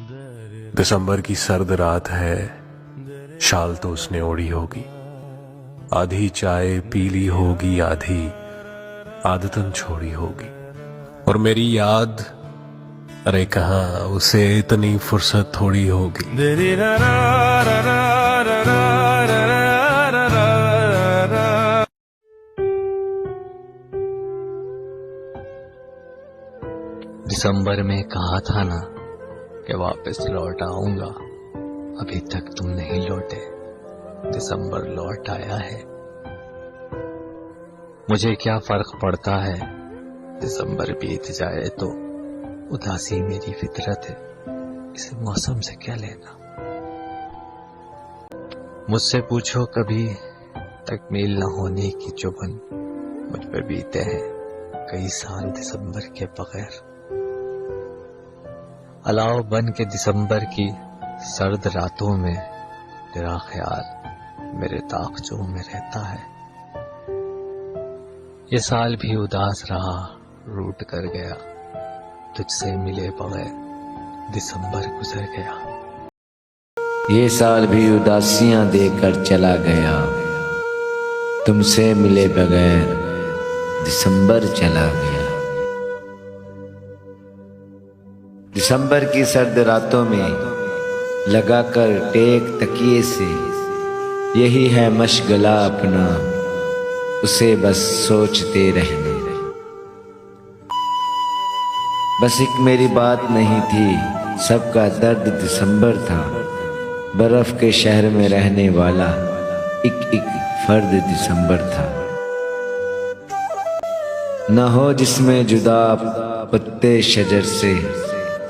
दिसंबर की सर्द रात है, शाल तो उसने ओढ़ी होगी। आधी चाय पीली होगी, आधी आदतन छोड़ी होगी। और मेरी याद, अरे कहाँ उसे इतनी फुर्सत थोड़ी होगी। दिसंबर में कहा था ना कि वापस लौट आऊंगा, अभी तक तुम नहीं लौटे। दिसंबर लौट आया है, मुझे क्या फर्क पड़ता है, दिसंबर बीत जाए तो। उदासी मेरी फितरत है, इसे मौसम से क्या लेना। मुझसे पूछो कभी तकमील न होने की चुभन, मुझ पर बीते हैं कई साल दिसंबर के बगैर। अलाव बन के दिसंबर की सर्द रातों में तेरा ख्याल मेरे ताक़जों में रहता है। ये साल भी उदास रहा, रूठ कर गया, तुझसे मिले बगैर दिसंबर गुजर गया। ये साल भी उदासियां देकर चला गया, तुमसे मिले बगैर दिसंबर चला गया। दिसंबर की सर्द रातों में लगाकर टेक तकिए से, यही है मशगला अपना, उसे बस सोचते रहना। बस एक मेरी बात नहीं थी, सबका दर्द दिसंबर था। बर्फ के शहर में रहने वाला एक एक फर्द दिसंबर था। न हो जिसमें जुदा पत्ते शजर से,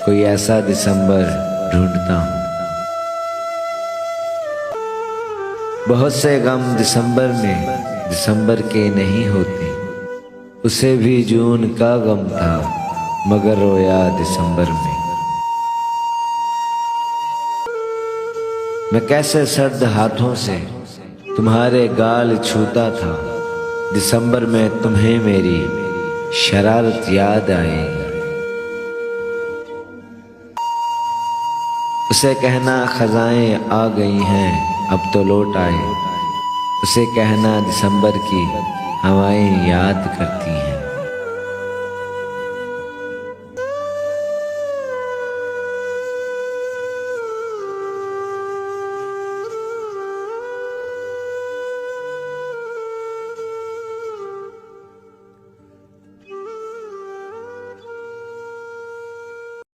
कोई ऐसा दिसंबर ढूंढता हूँ। बहुत से गम दिसंबर में दिसंबर के नहीं होते, उसे भी जून का गम था मगर रोया दिसंबर में। मैं कैसे सर्द हाथों से तुम्हारे गाल छूता था, दिसंबर में तुम्हें मेरी शरारत याद आएगी। उसे कहना खजाएं आ गई हैं अब तो लौट आए, उसे कहना दिसंबर की हवाएं याद करती हैं।